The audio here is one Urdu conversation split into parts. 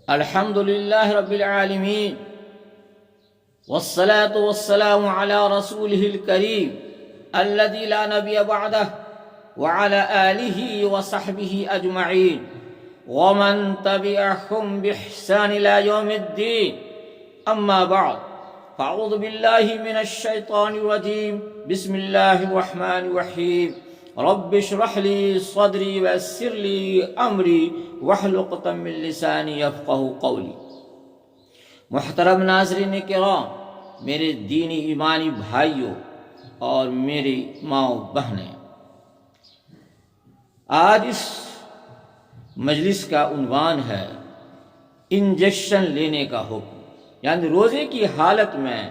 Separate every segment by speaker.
Speaker 1: الحمد لله رب العالمين، والصلاة والسلام على رسوله الكريم الذي لا نبي بعده وعلى آله وصحبه أجمعين ومن تبعهم بإحسان إلى يوم الدين. أما بعد، فأعوذ بالله من الشيطان الرجيم. بسم الله الرحمن الرحيم. رب اشرح لي صدري ويسر لي امری واحلل عقدۃ من لسانی یفقہوا قولی. محترم ناظرین کرام، میرے دینی ایمانی بھائیوں اور میری ماں و بہنیں، آج اس مجلس کا عنوان ہے انجیکشن لینے کا حکم، یعنی روزے کی حالت میں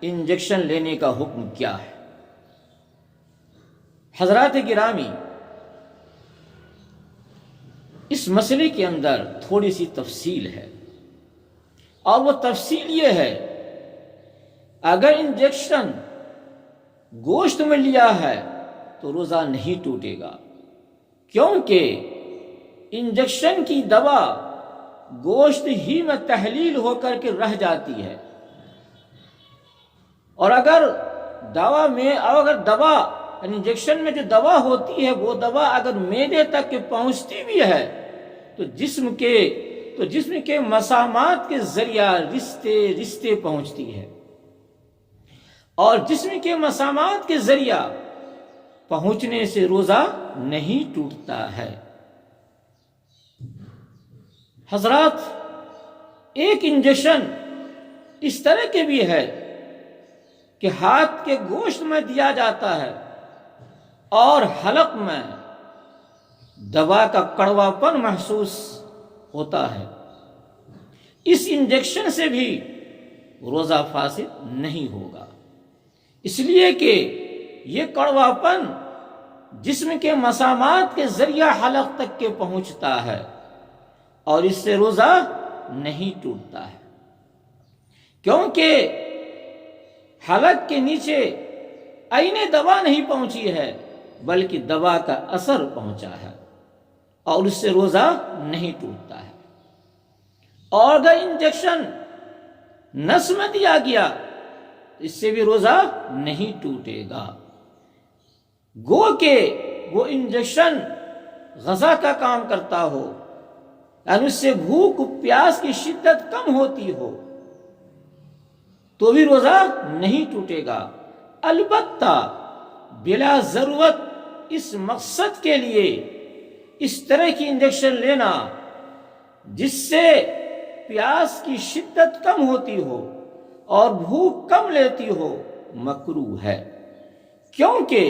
Speaker 1: انجیکشن لینے کا حکم کیا ہے. حضرات گرامی، اس مسئلے کے اندر تھوڑی سی تفصیل ہے، اور وہ تفصیل یہ ہے: اگر انجیکشن گوشت میں لیا ہے تو روزہ نہیں ٹوٹے گا، کیونکہ انجیکشن کی دوا گوشت ہی میں تحلیل ہو کر کے رہ جاتی ہے. اور اگر دوا انجیکشن میں جو دوا ہوتی ہے، وہ دوا اگر معدے تک پہنچتی بھی ہے تو جسم کے مسامات کے ذریعہ رشتے پہنچتی ہے، اور جسم کے مسامات کے ذریعہ پہنچنے سے روزہ نہیں ٹوٹتا ہے. حضرات، ایک انجیکشن اس طرح کے بھی ہے کہ ہاتھ کے گوشت میں دیا جاتا ہے اور حلق میں دوا کا کڑوا پن محسوس ہوتا ہے. اس انجیکشن سے بھی روزہ فاسد نہیں ہوگا، اس لیے کہ یہ کڑوا پن جسم کے مسامات کے ذریعہ حلق تک کے پہنچتا ہے اور اس سے روزہ نہیں ٹوٹتا ہے، کیونکہ حلق کے نیچے عین دوا نہیں پہنچی ہے بلکہ دوا کا اثر پہنچا ہے، اور اس سے روزہ نہیں ٹوٹتا ہے. اور اگر انجیکشن نس میں دیا گیا تو اس سے بھی روزہ نہیں ٹوٹے گا. گو کہ وہ انجیکشن غذا کا کام کرتا ہو، یعنی اس سے بھوک پیاس کی شدت کم ہوتی ہو، تو بھی روزہ نہیں ٹوٹے گا. البتہ بلا ضرورت اس مقصد کے لیے اس طرح کی انجیکشن لینا جس سے پیاس کی شدت کم ہوتی ہو اور بھوک کم لیتی ہو، مکروہ ہے، کیونکہ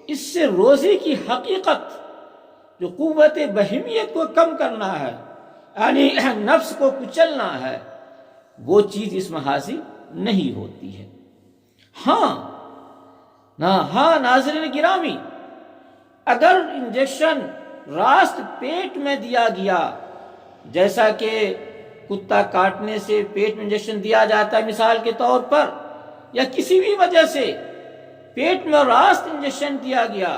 Speaker 1: اس سے روزے کی حقیقت، جو قوت بہیمیت کو کم کرنا ہے، یعنی نفس کو کچلنا ہے، وہ چیز اس میں حاصل نہیں ہوتی ہے. ہاں ناظرین گرامی، اگر انجیکشن راست پیٹ میں دیا گیا، جیسا کہ کتا کاٹنے سے پیٹ میں انجیکشن دیا جاتا ہے مثال کے طور پر، یا کسی بھی وجہ سے پیٹ میں راست انجیکشن دیا گیا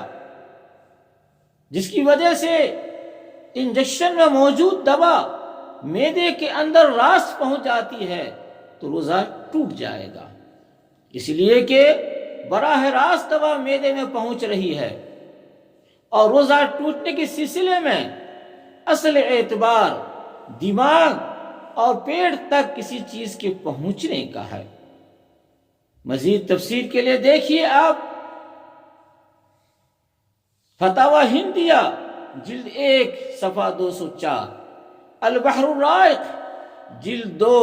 Speaker 1: جس کی وجہ سے انجیکشن میں موجود دوا معدے کے اندر راست پہنچ جاتی ہے، تو روزہ ٹوٹ جائے گا، اس لیے کہ براہ راست دوا معدے میں پہنچ رہی ہے. اور روزہ ٹوٹنے کے سلسلے میں اصل اعتبار دماغ اور پیٹ تک کسی چیز کے پہنچنے کا ہے. مزید تفسیر کے لیے دیکھیے آپ فتاوی ہندیہ جلد 1 صفحہ 204، البحر الرائق جلد 2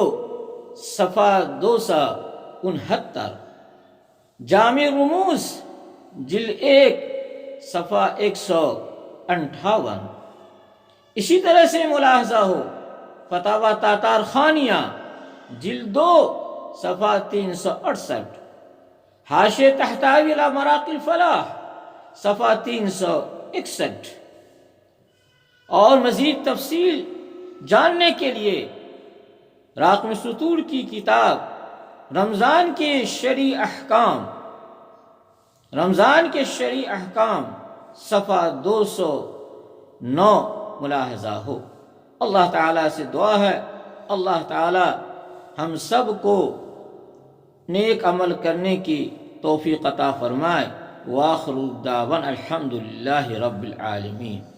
Speaker 1: صفحہ 269، جامع رموز جلد 1 صفحہ 158. اسی طرح سے ملاحظہ ہو فتاوی تاتار خانیہ جلد 2 صفحہ 368، حاشیہ تحتوی علی مراقی الفلاح صفحہ 361. اور مزید تفصیل جاننے کے لیے راقم سطور کی کتاب رمضان کے شرعی احکام صفحہ 209 ملاحظہ ہو. اللہ تعالیٰ سے دعا ہے اللہ تعالیٰ ہم سب کو نیک عمل کرنے کی توفیق عطا فرمائے۔ وآخر دعوانا الحمد للہ رب العالمین۔